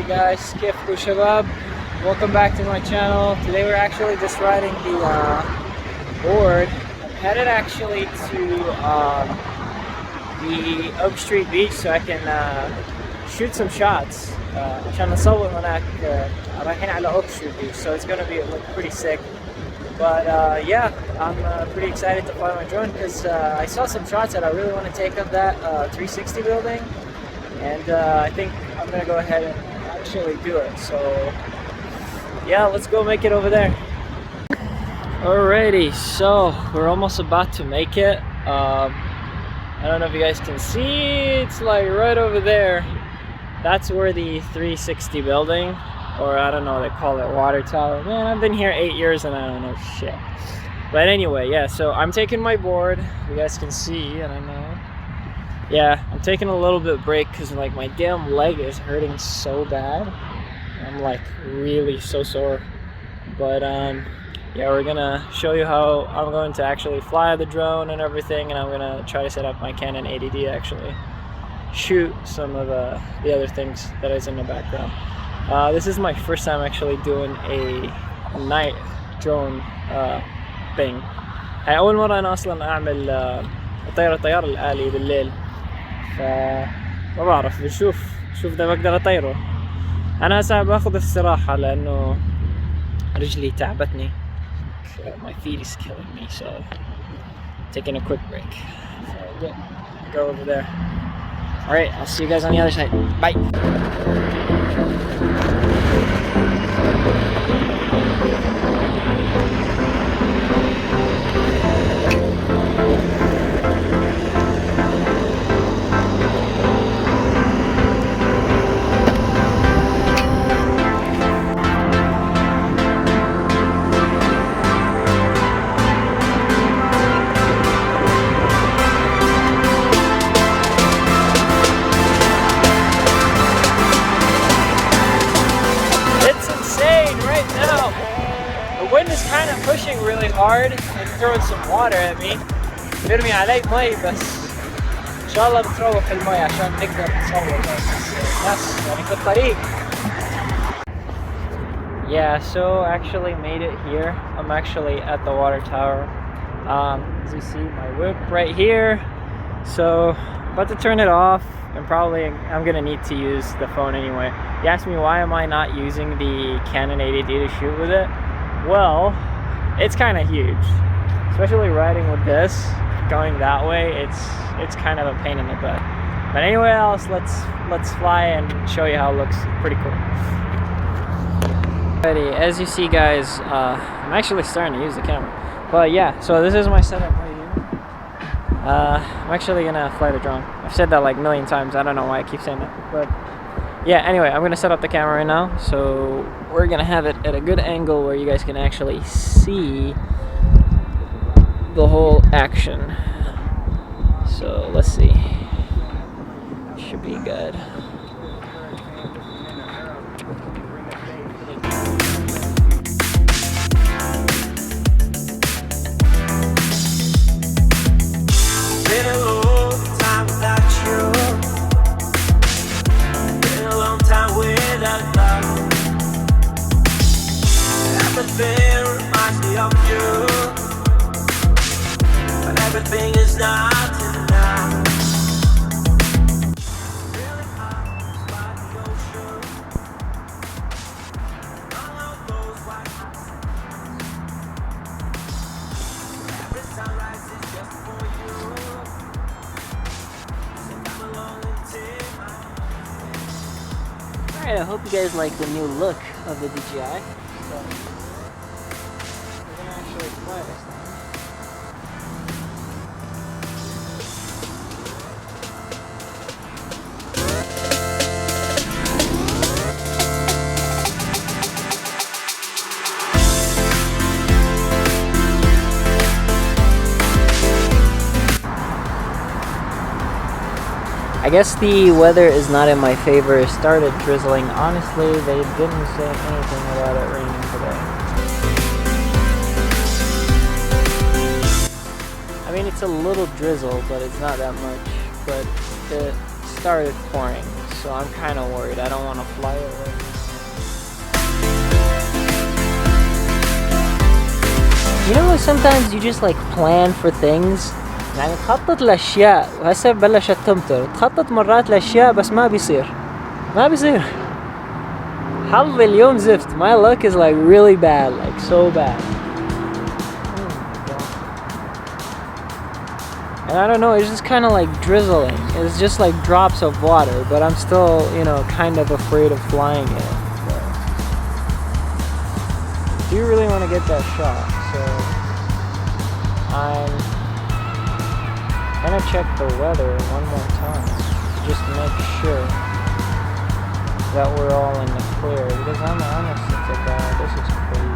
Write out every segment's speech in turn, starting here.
Hey guys, Kif Shabab. Welcome back to my channel. Today we're actually just riding the board. I'm headed actually to the Oak Street Beach so I can shoot some shots. عشان نصور هناك رايحين على Oak Street Beach, so it's gonna be look pretty sick. But yeah, I'm pretty excited to fly my drone because I saw some shots that I really want to take of that 360 building, and I think I'm gonna go ahead and actually do it. So yeah, let's go make it over there. Alrighty, so we're almost about to make it. I don't know if you guys can see, it's like right over there. That's where the 360 building, or I don't know, they call it water tower. Man, I've been here 8 years and I don't know shit. But anyway, yeah, so I'm taking my board. You guys can see, I don't know. Yeah, I'm taking a little bit break because like my damn leg is hurting so bad. I'm like really so sore. But yeah, we're gonna show you how I'm going to actually fly the drone and everything, and I'm gonna try to set up my Canon 80D actually. Shoot some of the other things that is in the background. This is my first time actually doing a night drone thing. هاي أول مرة أنا أصلا أعمل الطيار الآلي بالليل. فما بعرف، بنشوف إذا بقدر أطيره. أنا هسه باخذ استراحة لأنه رجلي تعبتني. My feet is killing me, so taking a quick break. So yeah, go over there. All right, I'll see you guys on the other side. Bye. The wind is kind of pushing really hard and throwing some water at me. بيرمي علي مي بس إن شاء الله بتروح المي عشان نقدر نصور بس يعني في الطريق. Yeah, so actually made it here. I'm actually at the water tower. As you see, my whip right here. So about to turn it off, and probably I'm gonna need to use the phone anyway. You asked me why am I not using the Canon 80D to shoot with it? Well, it's kind of huge, especially riding with this going that way. It's kind of a pain in the butt. But anyway, else let's fly and show you how it looks. Pretty cool. Alrighty, as you see, guys, I'm actually starting to use the camera. But yeah, so this is my setup right here. I'm actually gonna fly the drone. I've said that like a million times. I don't know why I keep saying that, but yeah, anyway, I'm gonna set up the camera right now, so we're gonna have it at a good angle where you guys can actually see the whole action. So let's see, should be good. Been a long time without you. Without love, everything reminds me of you, but everything is not enough. Really hard by the ocean, all of those white houses. Every sunrise is just for you, so come along and take my hand. Alright, I hope you guys like the new look of the DJI. So, we're gonna actually fly this thing. I guess the weather is not in my favor. It started drizzling. Honestly, they didn't say anything about it raining today. I mean, it's a little drizzle, but it's not that much. But it started pouring, so I'm kind of worried. I don't want to fly away. You know, sometimes you just like plan for things. يعني تخطط لأشياء وهسه بلشت تمطر، تخطط مرات لأشياء بس ما بيصير. حظ اليوم زفت. My luck is like really bad, like so bad. And I don't know, it's just kind of like drizzling. It's just like drops of water, but I'm still, you know, kind of afraid of flying it. So I do really want to get that shot, so I'm gonna check the weather one more time just to make sure that we're all in the clear, because I'm honest, it's like, this is crazy.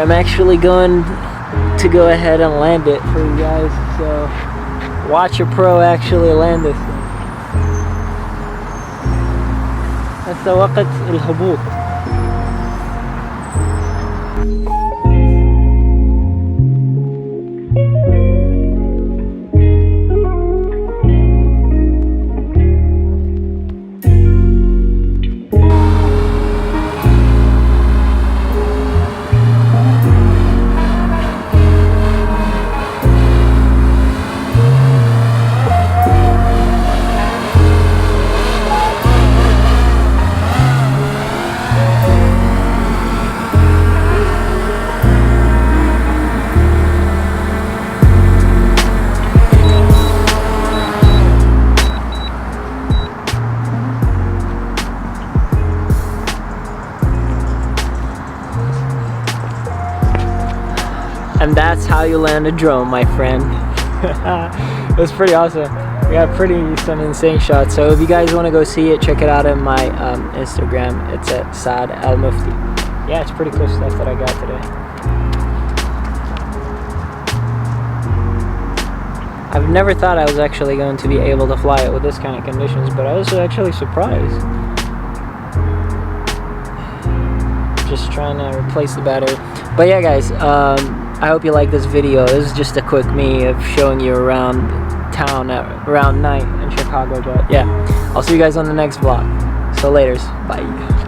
I'm actually going to go ahead and land it for you guys, so watch a pro actually land this thing. هسه وقت الهبوط. And that's how you land a drone, my friend. It was pretty awesome. We got some insane shots. So if you guys want to go see it, check it out on my Instagram. It's at Saad Al Mufti. Yeah, it's pretty cool stuff that I got today. I've never thought I was actually going to be able to fly it with this kind of conditions, but I was actually surprised. Just trying to replace the battery. But yeah, guys, I hope you like this video. This is just a quick me of showing you around town around night in Chicago. But yeah, I'll see you guys on the next vlog. So laters, bye.